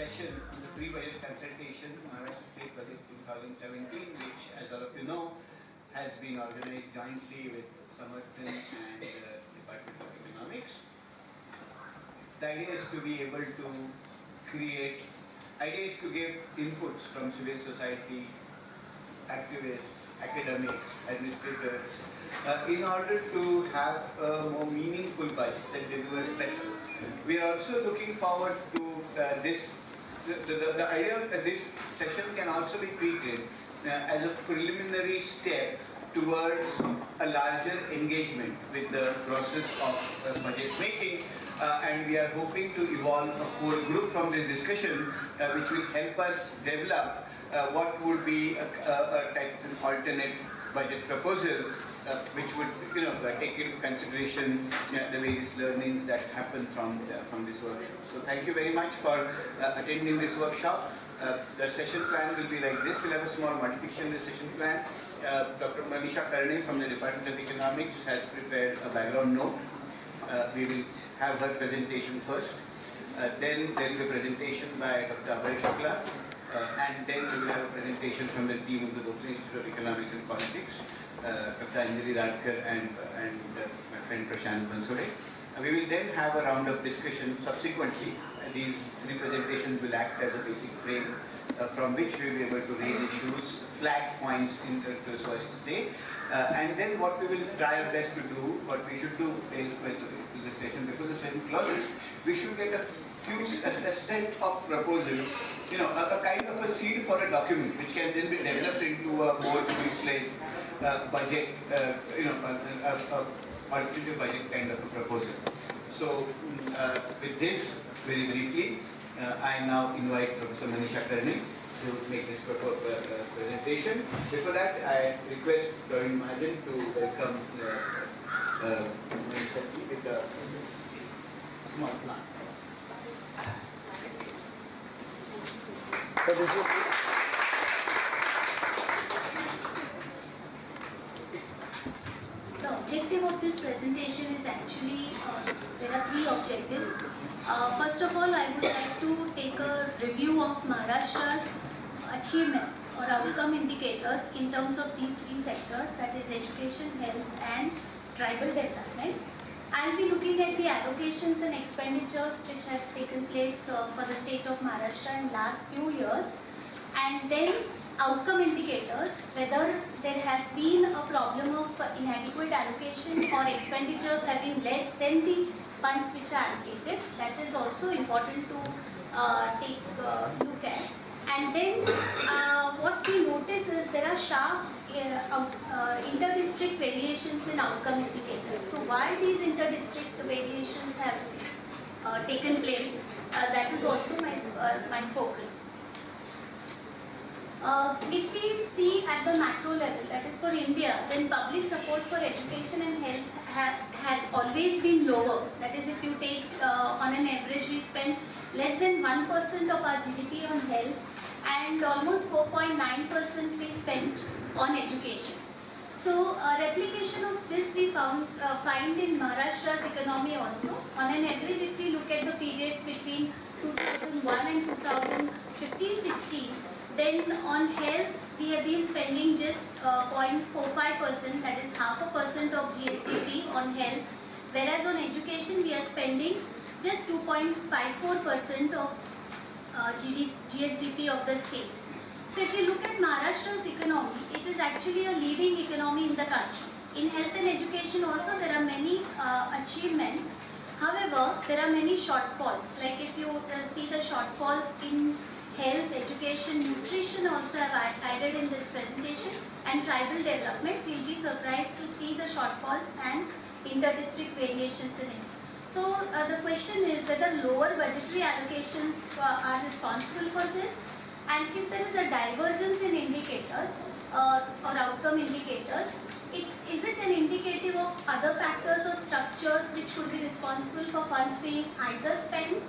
session on the pre-budget consultation, Maharashtra State Budget 2017, which, as all of you know, has been organized jointly with Samarthan and Department of Economics. The idea is to be able to give inputs from civil society, activists, academics, administrators, in order to have a more meaningful budget that delivers better. We are also looking forward to the idea that this session can also be treated as a preliminary step towards a larger engagement with the process of budget making, and we are hoping to evolve a core group from this discussion which will help us develop what would be an alternate budget proposal which would take into consideration the various learnings that happen from this workshop. So thank you very much for attending this workshop. The session plan will be like this. We'll have a small modification in the session plan. Dr. Manisha Karne from the Department of Economics has prepared a background note. We will have her presentation first. Then there will be a presentation by Dr. Abhay Shukla. And then we will have a presentation from the team of the Local Institute of Economics and Politics, Dr. Anjali Radkar and my friend Prashant Bansode. We will then have a round of discussion subsequently. These three presentations will act as a basic frame from which we will be able to raise issues, flag points, so as to say. And then what we will try our best to do, what we should do is, the session before the session closes, we should get a set of proposals, a kind of a seed for a document which can then be developed into a more full-fledged budget, alternative budget kind of a proposal. So with this, very briefly, I now invite Professor Manisha Karne to make this presentation. Before that, I request Praveen Mahajan to welcome Manisha ji with a small plant. So this one, please. The objective of this presentation is actually, there are three objectives. First of all, I would like to take a review of Maharashtra's achievements or outcome indicators in terms of these three sectors, that is education, health and tribal development. I'll be looking at the allocations and expenditures which have taken place for the state of Maharashtra in last few years, and then outcome indicators, whether there has been a problem of inadequate allocation or expenditures having less than the funds which are allocated. That is also important to take a look at. And then what we notice is there are sharp inter-district variations in outcome indicators. So why these inter-district variations have taken place, that is also my focus. If we see at the macro level, that is for India, then public support for education and health has always been lower. That is, if you take on an average, we spend less than 1% of our GDP on health, and almost 4.9% we spent on education. So replication of this we find in Maharashtra's economy also. On an average, if we look at the period between 2001 and 2015-16, then on health we have been spending just 0.45%, that is 0.5% of GSDP on health, whereas on education we are spending just 2.54% of GSDP of the state. So if you look at Maharashtra's economy, it is actually a leading economy in the country. In health and education also there are many achievements. However, there are many shortfalls. Like if you see the shortfalls in health, education, nutrition also have added in this presentation, and tribal development, we will be surprised to see the shortfalls and inter-district variations in it. So the question is whether lower budgetary allocations are responsible for this, and if there is a divergence in indicators or outcome indicators, is it an indicative of other factors or structures which could be responsible for funds being either spent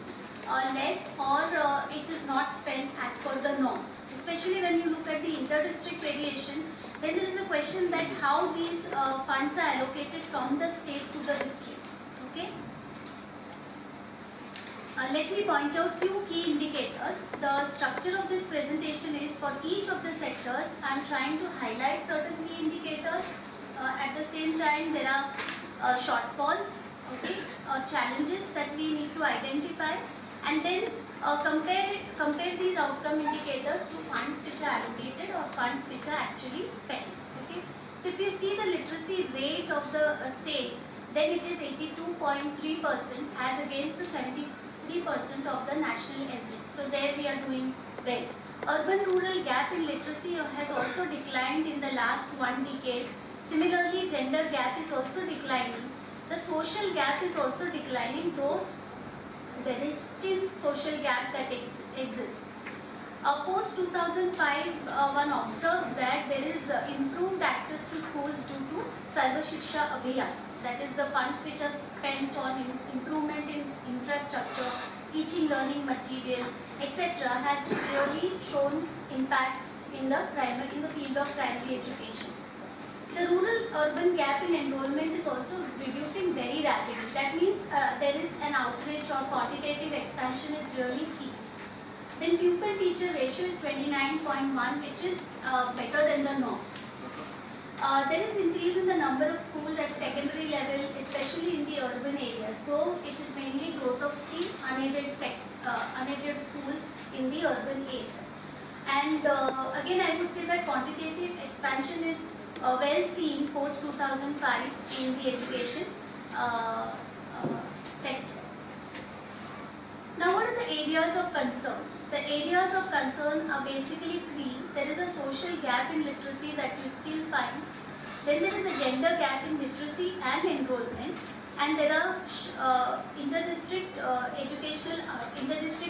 less or it is not spent as per the norms? Especially when you look at the inter-district variation, then there is a question that how these funds are allocated from the state to the districts. Okay. Let me point out few key indicators. structure of this presentation is for each of the sectors, I am trying to highlight certain key indicators. At the same time, there are shortfalls, okay, challenges that we need to identify, and then compare these outcome indicators to funds which are allocated or funds which are actually spent. Okay. So if you see the literacy rate of the state, then it is 82.3% as against the 73% of the national average. So there we are doing well. Urban-rural gap in literacy has also declined in the last 1 decade. Similarly, gender gap is also declining. The social gap is also declining, though there is still social gap that exists. Post 2005, one observes that there is improved access to schools due to Sarva Shiksha Abhiyan. That is the funds which are spent on improvement in infrastructure, teaching, learning material, etc. has really shown impact in the field of primary education. The rural-urban gap in enrollment is also reducing very rapidly. That means there is an outreach or quantitative expansion is really seen. Then pupil-teacher ratio is 29.1, which is better than the norm. There is increase in the number of schools at secondary level, especially in the urban areas, though it is mainly growth of the unaided schools in the urban areas. And again, I would say that quantitative expansion is well seen post 2005 in the education sector. Now, what are the areas of concern? The areas of concern are basically three. There is a social gap in literacy that you still find. Then there is a gender gap in literacy and enrollment. And there are inter-district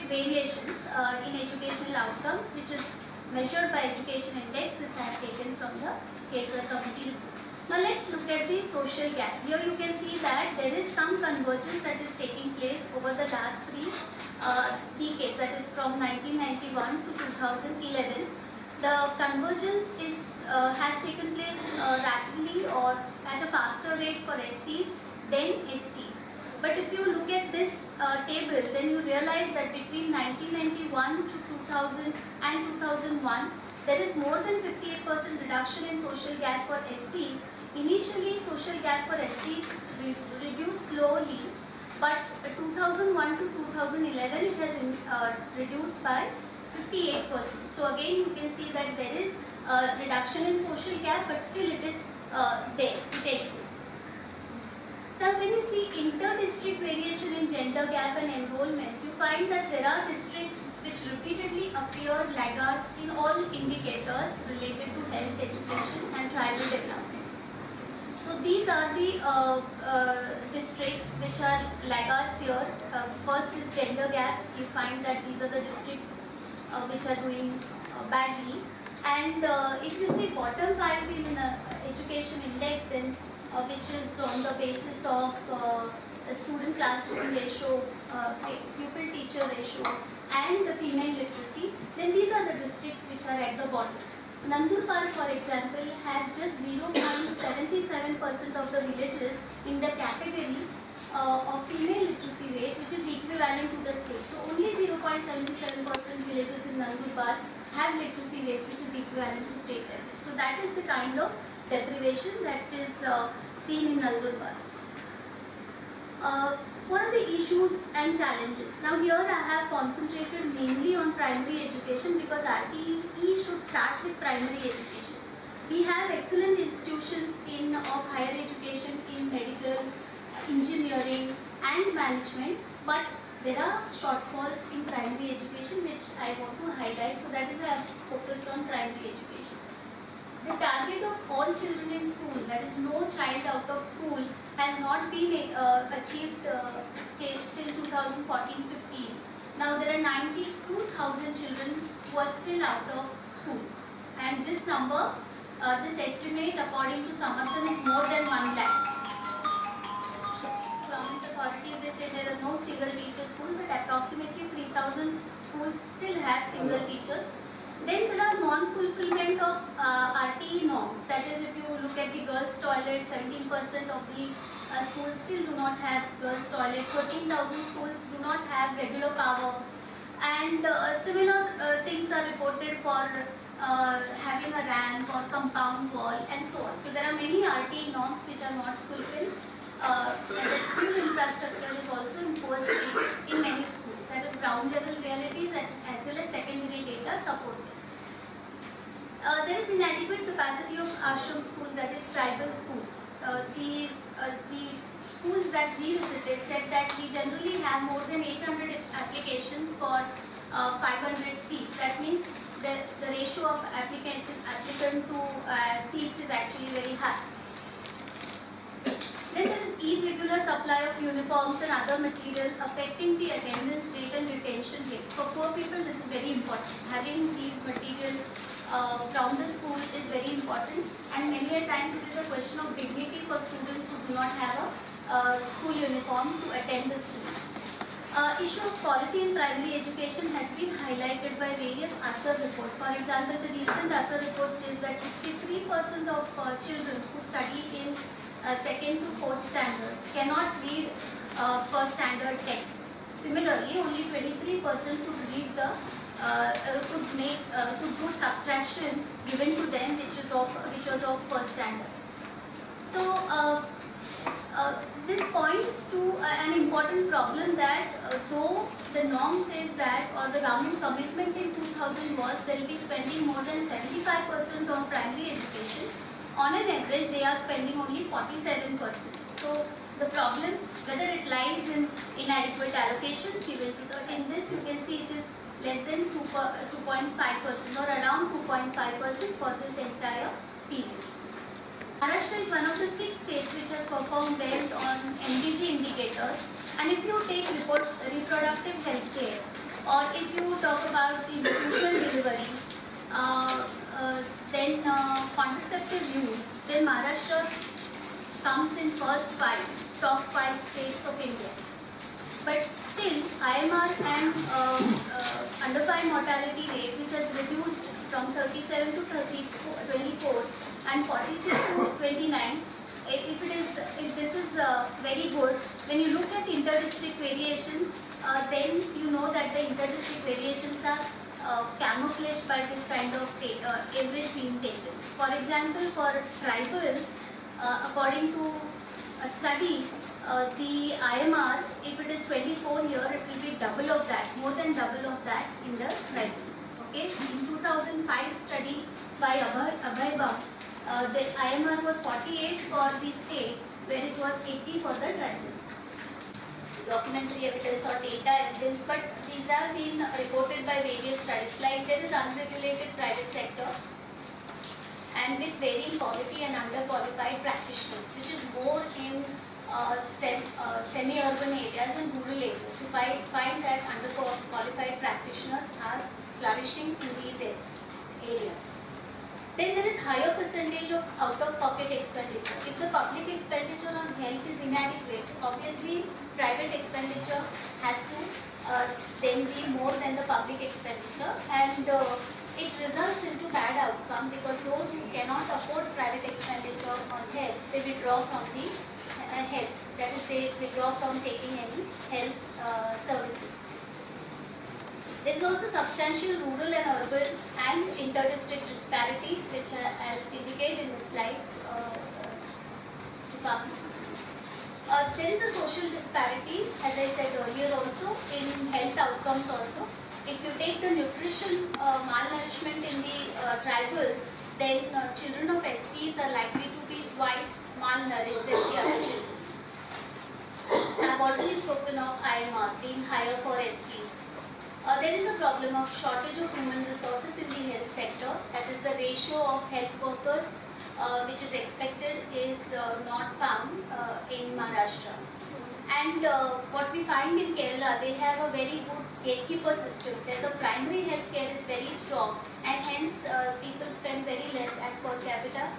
variations in educational outcomes, which is measured by Education Index. This I have taken from the Caterer Committee report. Now let's look at the social gap. Here you can see that there is some convergence that is taking place over the last 3 decades, that is from 1991 to 2011. The convergence has taken place rapidly or at a faster rate for SCs than STs. But if you look at this table, then you realize that between 1991 to 2000 and 2001, there is more than 58% reduction in social gap for SCs. Initially, social gap for SCs reduced slowly, but 2001 to 2011, it has reduced by 58%. So again, you can see that there is a reduction in social gap, but still it is there, it exists. Now, when you see inter-district variation in gender gap and enrollment, you find that there are districts which repeatedly appear laggards in all indicators related to health, education and tribal development. So these are the districts which are laggards here. First is gender gap. You find that these are the districts which are doing badly. And if you see bottom 5 in education index, then which is on the basis of student classroom ratio, pupil-teacher ratio, and the female literacy, then these are the districts which are at the bottom. Nandurbar, for example, has just 0.77% of the villages in the category of female literacy rate, which is equivalent to the state. So only 0.77% villages in Nandurbar have literacy rate which is equivalent to state level. So that is the kind of deprivation that is seen in Nandurbar. What are the issues and challenges? Now here I have concentrated mainly on primary education because RTE should start with primary education. We have excellent institutions of higher education in medical, engineering and management, but there are shortfalls in primary education which I want to highlight, so that is why I have focused on primary education. The target of all children in school, that is no child out of school, has not been achieved till 2014-15. Now there are 92,000 children who are still out of school, and this number, this estimate according to Samarthan is more than 1 lakh. Government authorities, they say there are no single teacher schools, but approximately 3,000 schools still have single teachers. Then there are non-fulfillment of RTE norms. That is, if you look at the girls' toilet, 17% of the schools still do not have girls' toilet. 14,000 schools do not have regular power. And similar things are reported for having a ramp or compound wall and so on. So there are many RTE norms which are not fulfilled. And the school infrastructure is also imposed in many schools. That is ground level realities and as well as secondary data support this. There is inadequate capacity of ashram schools, that is tribal schools. The schools that we visited said that we generally have more than 800 applications for 500 seats. That means the ratio of applicant to seats is actually very high. Then there is irregular supply of uniforms and other material affecting the attendance rate and retention rate. For poor people, this is very important. Having these material from the school is very important, and many a times it is a question of dignity for students who do not have a school uniform to attend the school. Issue of quality in primary education has been highlighted by various ASER reports. For example, the recent ASER report says that 63% of children who study in second to fourth standard cannot read first standard text. Similarly, only 23% could read the could do subtraction given to them which was of first standard. So this points to an important problem that though the norm says that, or the government commitment in 2000 was they will be spending more than 75% on primary education, on an average they are spending only 47%. So the problem, whether it lies in inadequate allocations given to the, in this you can see it is less than 2.5% or around 2.5% for this entire period. Maharashtra is one of the 6 states which has performed well on MDG indicators, and if you take reproductive health care, or if you talk about the institutional deliveries, then contraceptive use, then Maharashtra comes in first top 5 states of India. But still, IMR and under 5 mortality rate, which has reduced from 37 to 24 and 46 to 29, if this is very good, when you look at inter-district variations, then you know that the inter-district variations are camouflaged by this kind of average being taken. For example, for tribal, according to a study, the IMR, if it is 24 year, it will be double of that, more than double of that in the tribal. Okay, in 2005 study by Abhay Bam, the IMR was 48 for the state, where it was 80 for the tribals. Documentary evidence or data evidence, but these have been reported by various studies. Like there is unregulated private sector, and with varying quality and underqualified practitioners, which is more in semi-urban areas and rural areas. You find that underqualified practitioners are flourishing in these areas. Then there is higher percentage of out-of-pocket expenditure. If the public expenditure on health is inadequate, obviously private expenditure has to then be more than the public expenditure, and it results into bad outcome because those who cannot afford private expenditure on health, they withdraw from the health. That is, they withdraw from taking any health services. There is also substantial rural and urban and inter-district disparities, which I'll indicate in the slides to come. There is a social disparity, as I said earlier also, in health outcomes also. If you take the nutrition malnourishment in the tribals, then children of STs are likely to be twice malnourished than the other children. I have already spoken of IMR being higher for STs. There is a problem of shortage of human resources in the health sector. That is, the ratio of health workers which is expected is not found in Maharashtra. And what we find in Kerala, they have a very good gatekeeper system where the primary health care is very strong, and hence people spend very less as per capita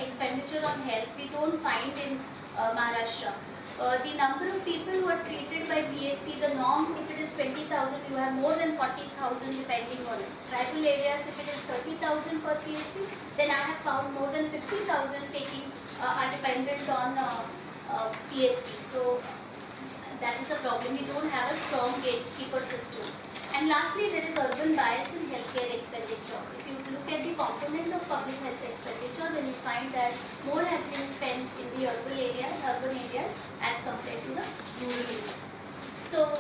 expenditure on health. We don't find in Maharashtra. The number of people who are treated by BHC, the norm, if it is 20,000, you have more than 40,000 depending on it. Tribal areas, if it is 30,000 per BHC, then I have found more than 50,000 taking are dependent on PHC. So that is a problem. We don't have a strong gatekeeper system. And lastly, there is urban bias in healthcare expenditure. If you look at the component of public health expenditure, then you find that more has been spent in the urban areas as compared to the rural areas. So,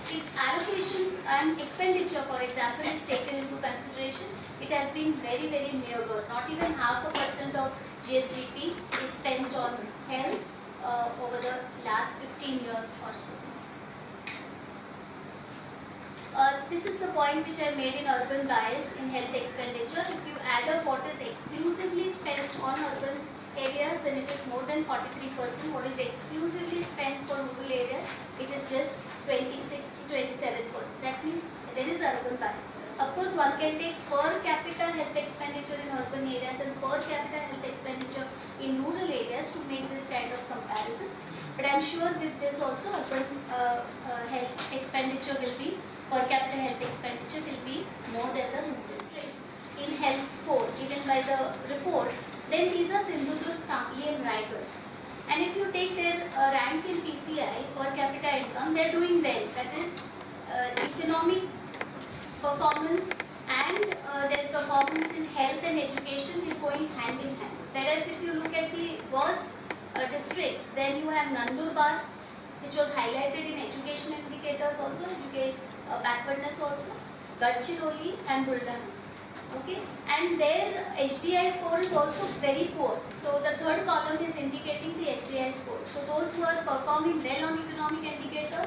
if allocations and expenditure, for example, is taken into consideration, it has been very, very meager. Not even 0.5% of GSDP is spent on health over the last 15 years or so. This is the point which I made in urban bias in health expenditure. If you add up what is exclusively spent on urban areas, then it is more than 43%. What is exclusively spent for rural areas, it is just 26 to 27%. That means there is urban bias. Of course, one can take per capita health expenditure in urban areas and per capita health expenditure in rural areas to make this kind of comparison. But I am sure with this also urban health expenditure will be, per capita health expenditure will be more than the rural districts. In health score given by the report, then these are Sindhudurg, Sangli and Raigad. And if you take their rank in PCI, per capita income, they are doing well. That is, economic performance and their performance in health and education is going hand in hand. Whereas if you look at the worst district, then you have Nandurbar, which was highlighted in education indicators also, backwardness also, Gadchiroli and Buldana. Okay, and their HDI score is also very poor. So the third column is indicating the HDI score. So those who are performing well on economic indicators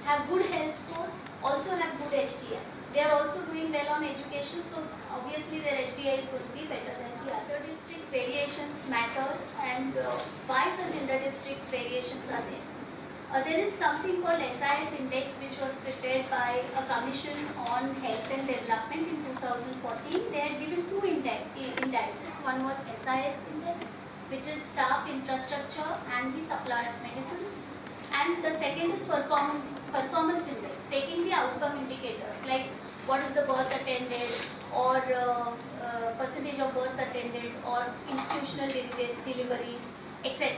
have good health score, also have good HDI. They are also doing well on education, so obviously their HDI is going to be better than the other. District variations matter, and why such inter-district variations are there? There is something called SIS index, which was prepared by a commission on health and development in 2014. They had given two indices. One was SIS index, which is staff infrastructure and the supply of medicines. And the second is performance index, taking the outcome indicators like what is the birth attended, or percentage of birth attended, or institutional deliveries, etc.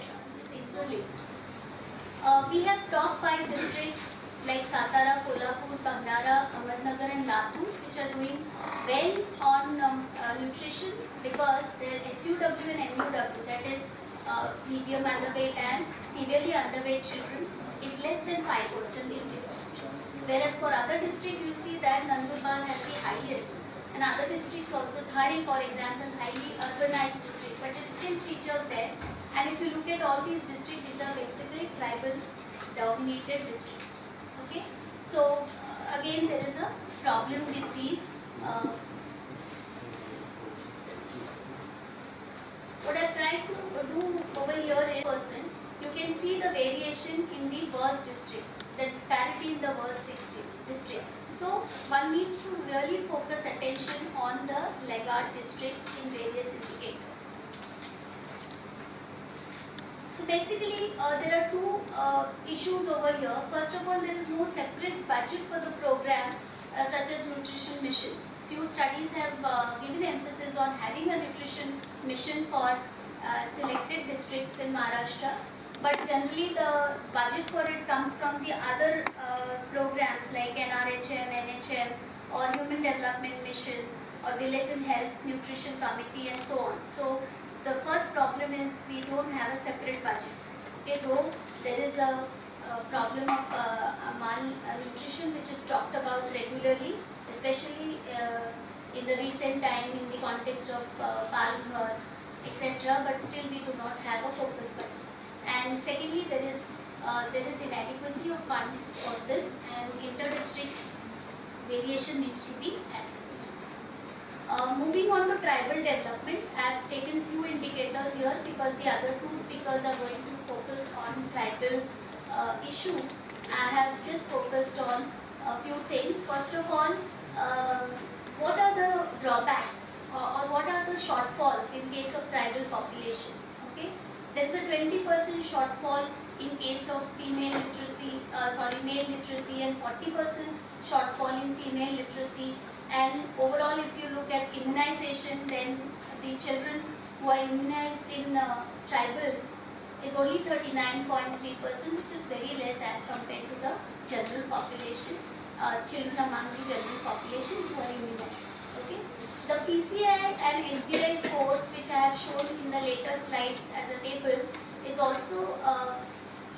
We have top 5 districts like Satara, Kolhapur, Bhandara, Ahmednagar and Latur, which are doing well on nutrition because their SUW and MUW, that is medium underweight and severely underweight children, is less than 5% in this district. Whereas for other districts, you will see that Nandurbar has the highest, and other districts also, Thane for example, highly urbanized district, but it still features there. And if you look at all these districts, these are basically tribal dominated districts. Okay, so again there is a problem with these. What I tried to do over here is percent. You can see the variation in the worst district, the disparity in the worst district. So one needs to really focus attention on the laggard district in various indicators. So basically, there are two issues over here. First of all, there is no separate budget for the program such as nutrition mission. Few studies have given emphasis on having a nutrition mission for selected districts in Maharashtra. But generally, the budget for it comes from the other programs like NRHM, NHM, or Human Development Mission, or Village and Health Nutrition Committee, and so on. So the first problem is we don't have a separate budget. Okay, though there is a problem of malnutrition which is talked about regularly, especially in the recent time in the context of Palghar, etc. But still we do not have a focused budget. And secondly, there is inadequacy of funds for this, and inter-district variation needs to be addressed. Moving on to tribal development, I have taken few indicators here because the other two speakers are going to focus on tribal issue. I have just focused on a few things. First of all, what are the drawbacks or what are the shortfalls in case of tribal population? Okay, there is a 20% shortfall in case of male literacy and 40% shortfall in female literacy. And overall, if you look at immunization, then the children who are immunized in tribal is only 39.3%, which is very less as compared to the general population. children among the general population who are immunized. Okay. The PCI and HDI scores, which I have shown in the later slides as a table, is also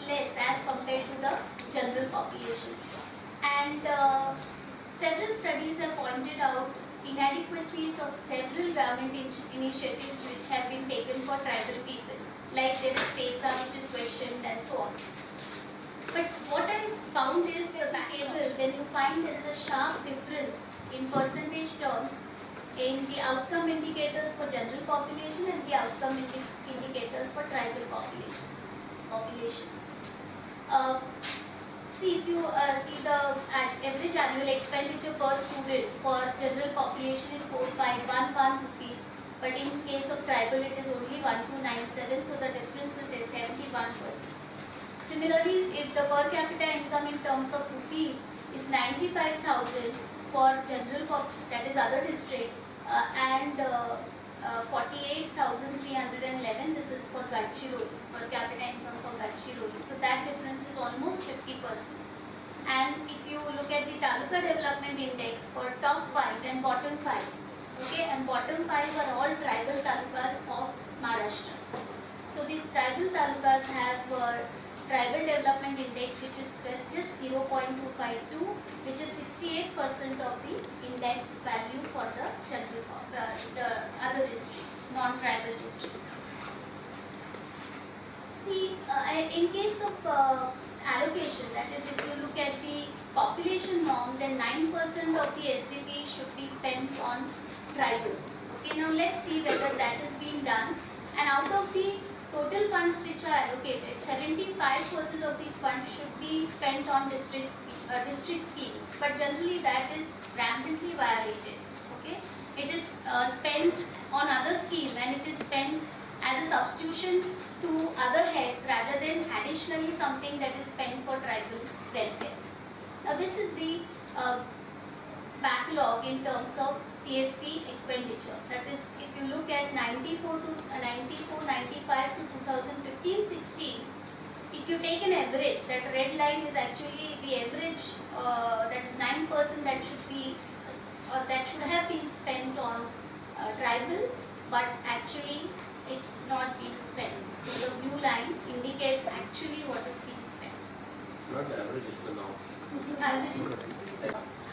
less as compared to the general population. And several studies have pointed out inadequacies of several government initiatives which have been taken for tribal people, like there is PESA which is questioned and so on. But what I found is the table, then you find there is a sharp difference in percentage terms in the outcome indicators for general population and the outcome indicators for tribal population. See, if you see the average annual expenditure per student for general population is 4511 rupees, but in case of tribal it is only 1297, so the difference is 71%. Similarly, if the per capita income in terms of rupees is 95,000 for general that is other district and 48,311, this is for Gadchiroli, per capita income for Gadchiroli. So that difference is almost 50%. And if you look at the Taluka Development Index for top 5 and bottom 5, okay, and bottom 5 are all tribal talukas of Maharashtra. So these tribal talukas have tribal development index which is just 0.252, which is 68% of the index value for the general the other districts, non-tribal districts. See, in case of allocation, that is, if you look at the population norm, then 9% of the SDP should be spent on tribal. Okay, now let's see whether that is being done. And out of the total funds which are allocated, 75% of these funds should be spent on district schemes, but generally that is rampantly violated. Okay, it is spent on other scheme and it is spent as a substitution to other heads rather than additionally something that is spent for tribal welfare. Now this is the backlog in terms of TSP expenditure. That is, if you look at 94 to 95 to 2015-16, if you take an average, that red line is actually the average, that is 9% that should be that should have been spent on tribal, but actually it's not being spent. So the blue line indicates actually what is being spent. It's not the average, it's the norm. Average is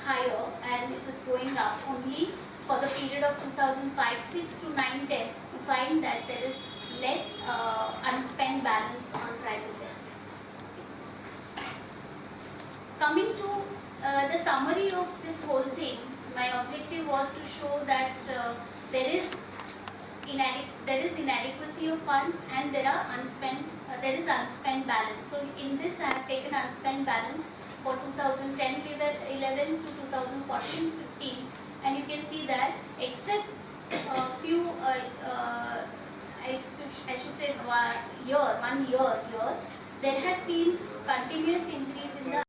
higher and it is going up only for the period of 2005-6 to 9-10. You find that there is less unspent balance on tribal welfare. Coming to the summary of this whole thing, my objective was to show that there is inadequacy of funds and there is unspent balance. So in this I have taken unspent balance for 2010-11 to 2014-15, and you can see that except few I should say 1 year, there has been continuous increase